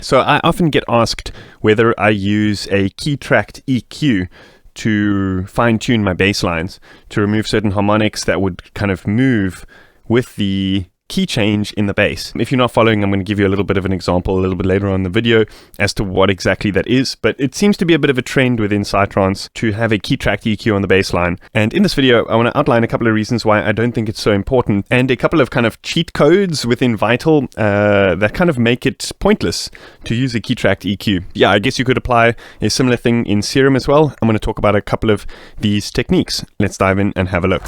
So I often get asked whether I use a KeyTracked EQ to fine-tune my bass lines, to remove certain harmonics that would kind of move with the key change in the bass. If you're not following, I'm going to give you a little bit of an example a little bit later on in the video as to what exactly that is, but it seems to be a bit of a trend within Psytrance to have a KeyTracked EQ on the bass line. And in this video, I want to outline a couple of reasons why I don't think it's so important, and a couple of kind of cheat codes within Vital that kind of make it pointless to use a KeyTracked EQ. Yeah, I guess you could apply a similar thing in Serum as well. I'm going to talk about a couple of these techniques. Let's dive in and have a look.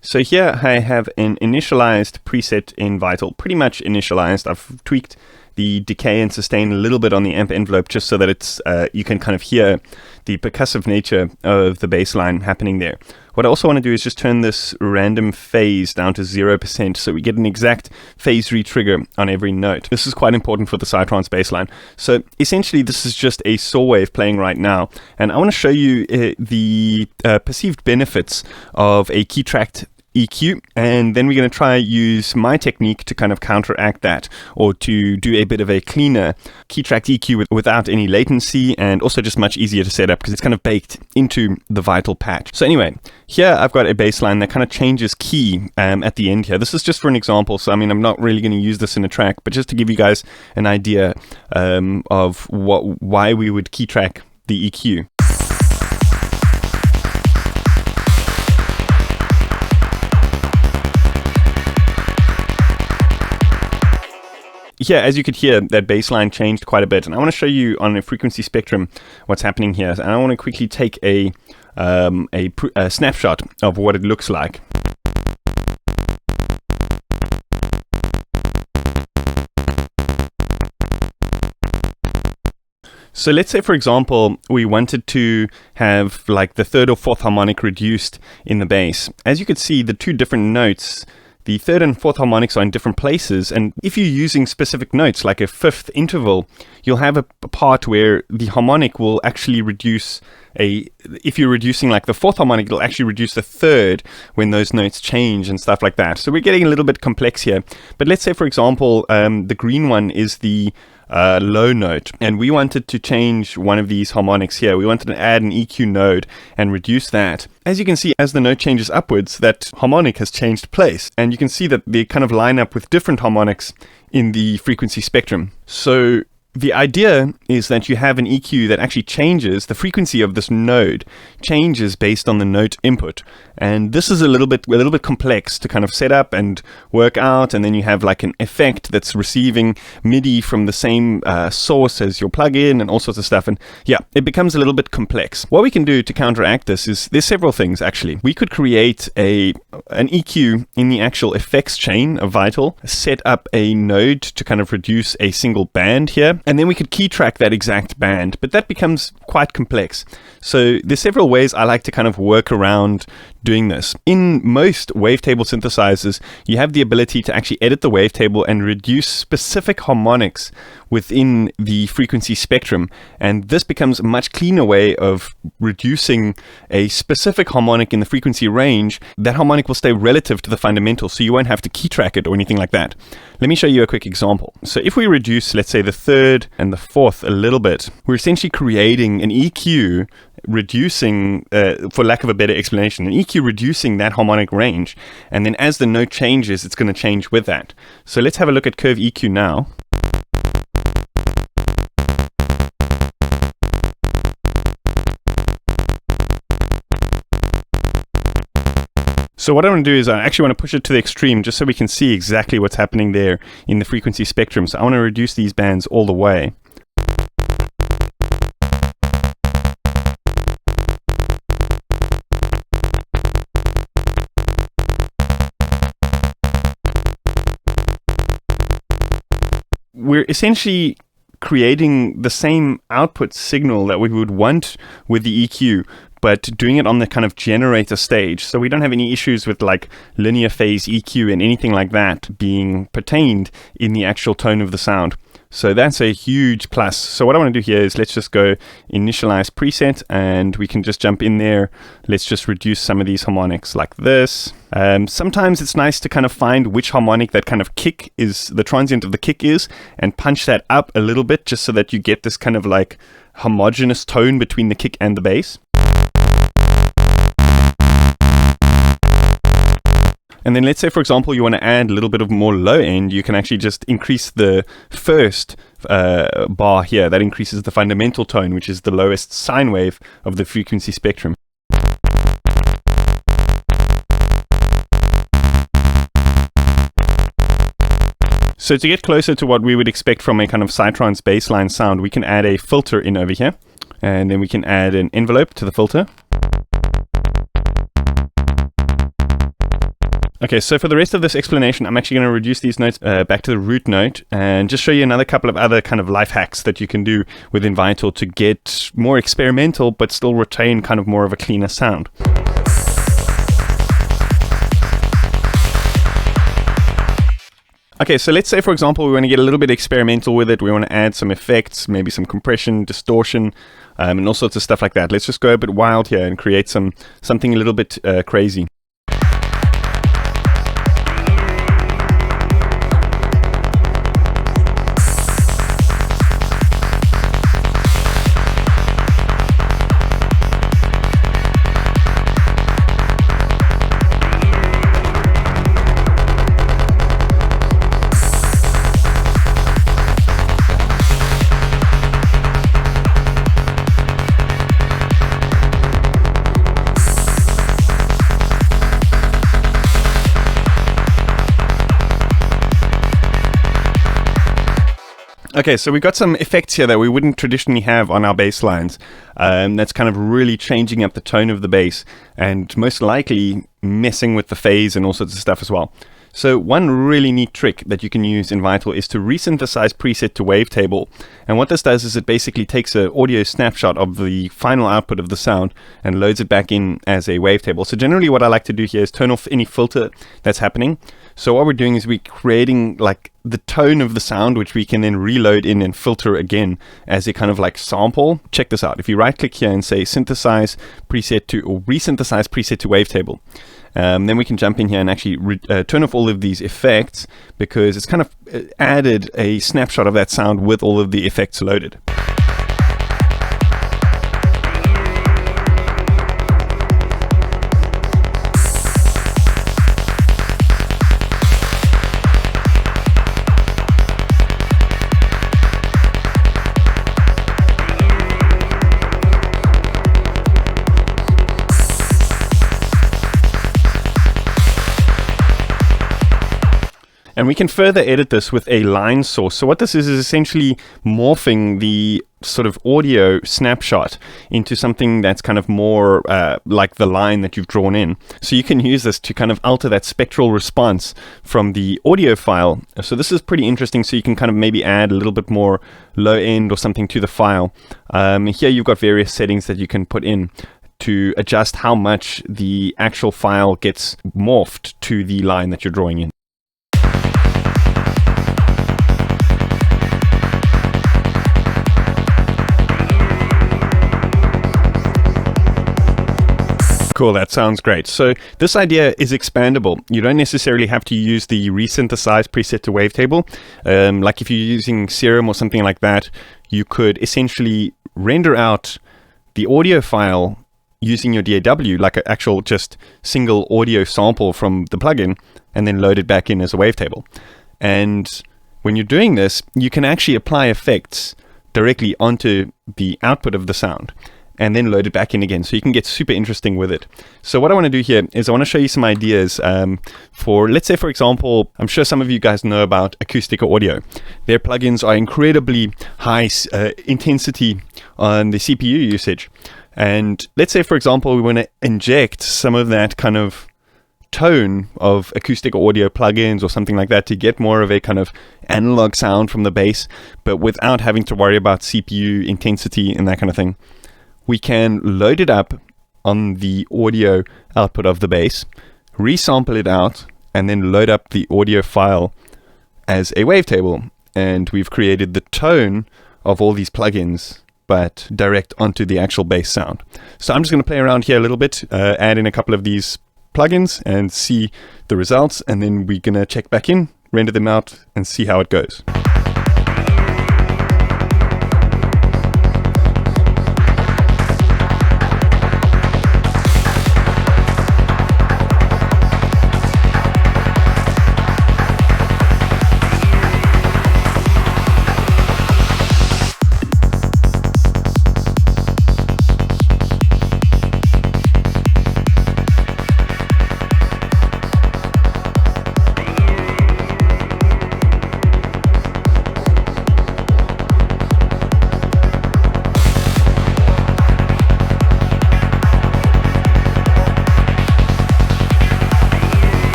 So here I have an initialized preset in Vital, pretty much initialized. I've tweaked the decay and sustain a little bit on the amp envelope just so that it's you can kind of hear the percussive nature of the bass line happening there. What I also want to do is just turn this random phase down to 0% so we get an exact phase retrigger on every note. This is quite important for the Psytrance bass line. So essentially this is just a saw wave playing right now, and I want to show you the perceived benefits of a KeyTracked EQ, and then we're going to try use my technique to kind of counteract that, or to do a bit of a cleaner KeyTracked EQ without any latency, and also just much easier to set up because it's kind of baked into the Vital patch. So anyway, here I've got a bass line that kind of changes key at the end here. This is just for an example, so I mean I'm not really going to use this in a track, but just to give you guys an idea of why we would key track the EQ. Yeah, as you could hear, that bass line changed quite a bit, and I want to show you on a frequency spectrum what's happening here. And I want to quickly take a snapshot of what it looks like. So let's say, for example, we wanted to have like the third or fourth harmonic reduced in the bass. As you could see, the two different notes, the third and fourth harmonics are in different places, and if you're using specific notes like a fifth interval, you'll have a part where the harmonic will actually reduce if you're reducing like the fourth harmonic, it'll actually reduce the third when those notes change and stuff like that. So we're getting a little bit complex here. But let's say, for example, the green one is the low note, and we wanted to change one of these harmonics here. We wanted to add an EQ node and reduce that. As you can see, as the note changes upwards, that harmonic has changed place, and you can see that they kind of line up with different harmonics in the frequency spectrum. So the idea is that you have an EQ that actually changes, the frequency of this node changes based on the note input. And this is a little bit complex to kind of set up and work out, and then you have like an effect that's receiving MIDI from the same source as your plugin and all sorts of stuff. And yeah, it becomes a little bit complex. What we can do to counteract this is, there's several things actually. We could create an EQ in the actual effects chain of Vital, set up a node to kind of reduce a single band here, and then we could key track that exact band, but that becomes quite complex. So there's several ways I like to kind of work around doing this. In most wavetable synthesizers, you have the ability to actually edit the wavetable and reduce specific harmonics within the frequency spectrum, and this becomes a much cleaner way of reducing a specific harmonic in the frequency range. That harmonic will stay relative to the fundamental, so you won't have to key track it or anything like that. Let me show you a quick example. So if we reduce, let's say, the third and the fourth a little bit, we're essentially creating an EQ reducing, for lack of a better explanation, an EQ reducing that harmonic range, and then as the note changes, it's going to change with that. So let's have a look at curve EQ now. So what I want to do is I actually want to push it to the extreme just so we can see exactly what's happening there in the frequency spectrum. So I want to reduce these bands all the way. We're essentially creating the same output signal that we would want with the EQ, but doing it on the kind of generator stage. So we don't have any issues with like linear phase EQ and anything like that being pertained in the actual tone of the sound. So that's a huge plus. So what I want to do here is let's just go initialize preset, and we can just jump in there. Let's just reduce some of these harmonics like this. Sometimes it's nice to kind of find which harmonic that kind of kick is, the transient of the kick is, and punch that up a little bit just so that you get this kind of like homogeneous tone between the kick and the bass. And then let's say, for example, you want to add a little bit of more low end, you can actually just increase the first bar here. That increases the fundamental tone, which is the lowest sine wave of the frequency spectrum. So to get closer to what we would expect from a kind of Psytrance bassline sound, we can add a filter in over here, and then we can add an envelope to the filter. Okay, so for the rest of this explanation, I'm actually going to reduce these notes back to the root note and just show you another couple of other kind of life hacks that you can do with Invital to get more experimental but still retain kind of more of a cleaner sound. Okay, so let's say, for example, we want to get a little bit experimental with it. We want to add some effects, maybe some compression, distortion, and all sorts of stuff like that. Let's just go a bit wild here and create something a little bit crazy. Okay, so we've got some effects here that we wouldn't traditionally have on our bass lines. That's kind of really changing up the tone of the bass and most likely messing with the phase and all sorts of stuff as well. So one really neat trick that you can use in Vital is to resynthesize preset to wavetable. And what this does is it basically takes an audio snapshot of the final output of the sound and loads it back in as a wavetable. So generally what I like to do here is turn off any filter that's happening. So what we're doing is we're creating like the tone of the sound, which we can then reload in and filter again as a kind of like sample. Check this out. If you right click here and say synthesize preset to, or resynthesize preset to wavetable, then we can jump in here and actually turn off all of these effects, because it's kind of added a snapshot of that sound with all of the effects loaded. And we can further edit this with a line source. So what this is essentially morphing the sort of audio snapshot into something that's kind of more like the line that you've drawn in. So you can use this to kind of alter that spectral response from the audio file. So this is pretty interesting. So you can kind of maybe add a little bit more low end or something to the file. Here you've got various settings that you can put in to adjust how much the actual file gets morphed to the line that you're drawing in. Cool, that sounds great. So this idea is expandable. You don't necessarily have to use the resynthesize preset to wavetable. Like if you're using Serum or something like that, you could essentially render out the audio file using your DAW, like an actual just single audio sample from the plugin, and then load it back in as a wavetable. And when you're doing this, you can actually apply effects directly onto the output of the sound, and then load it back in again. So you can get super interesting with it. So what I want to do here is I want to show you some ideas for, let's say, for example, I'm sure some of you guys know about acoustic audio. Their plugins are incredibly high intensity on the CPU usage. And let's say, for example, we want to inject some of that kind of tone of acoustic audio plugins or something like that to get more of a kind of analog sound from the bass, but without having to worry about CPU intensity and that kind of thing. We can load it up on the audio output of the bass, resample it out, and then load up the audio file as a wavetable. And we've created the tone of all these plugins, but direct onto the actual bass sound. So I'm just going to play around here a little bit, add in a couple of these plugins and see the results, and then we're going to check back in, render them out, and see how it goes.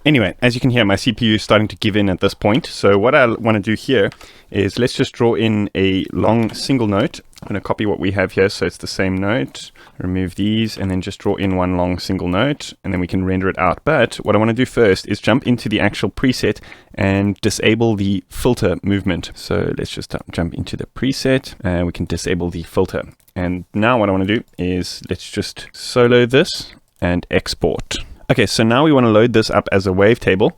Anyway, as you can hear, my CPU is starting to give in at this point. So what I want to do here is let's just draw in a long single note. I'm going to copy what we have here so it's the same note, remove these, and then just draw in one long single note, and then we can render it out. But what I want to do first is jump into the actual preset and disable the filter movement. So let's just jump into the preset, and we can disable the filter. And now what I want to do is let's just solo this and export. Okay, so now we want to load this up as a wavetable,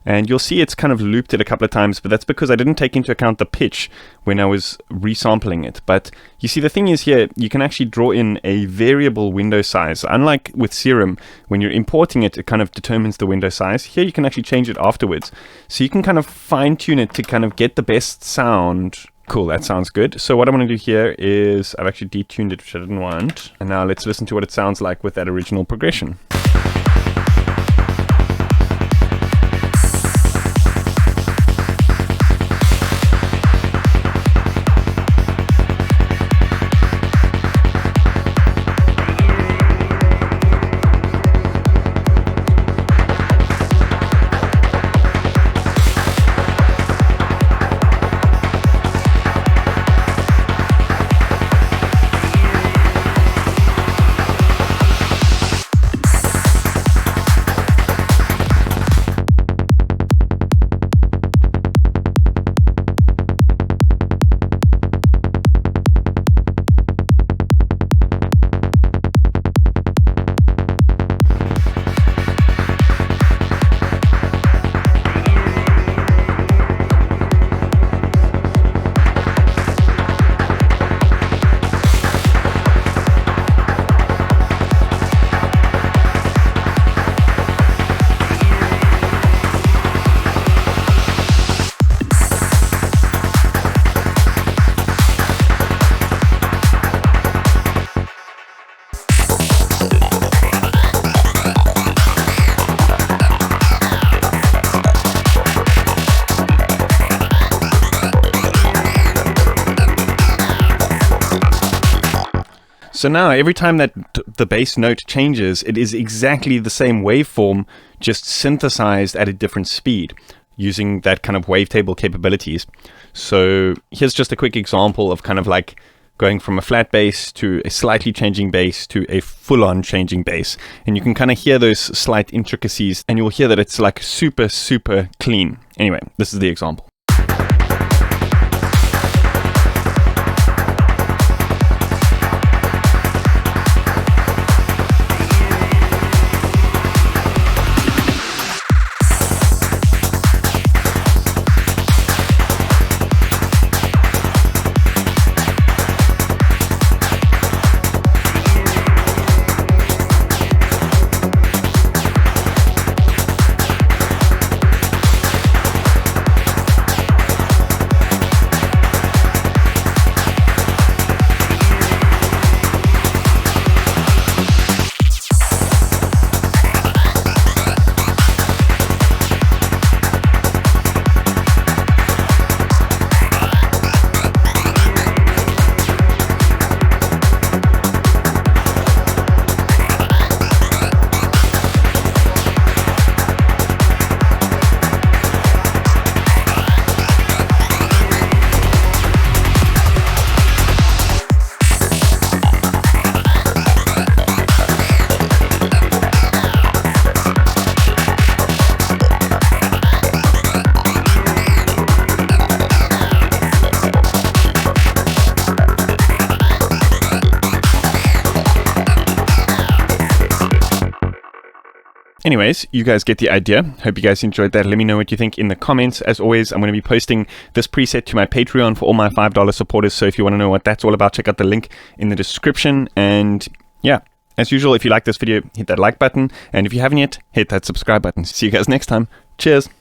and you'll see it's kind of looped it a couple of times, but that's because I didn't take into account the pitch when I was resampling it. But you see, the thing is here, you can actually draw in a variable window size. Unlike with Serum, when you're importing it, it kind of determines the window size. Here you can actually change it afterwards. So you can kind of fine tune it to kind of get the best sound. Cool, that sounds good. So what I'm going to do here is I've actually detuned it, which I didn't want. And now let's listen to what it sounds like with that original progression. So now every time that the bass note changes, it is exactly the same waveform, just synthesized at a different speed using that kind of wavetable capabilities. So here's just a quick example of kind of like going from a flat bass to a slightly changing bass to a full-on changing bass. And you can kind of hear those slight intricacies, and you'll hear that it's like super, super clean. Anyway, this is the example. Anyways, you guys get the idea. Hope you guys enjoyed that. Let me know what you think in the comments. As always, I'm going to be posting this preset to my Patreon for all my $5 supporters. So if you want to know what that's all about, check out the link in the description. And yeah, as usual, if you like this video, hit that like button. And if you haven't yet, hit that subscribe button. See you guys next time. Cheers.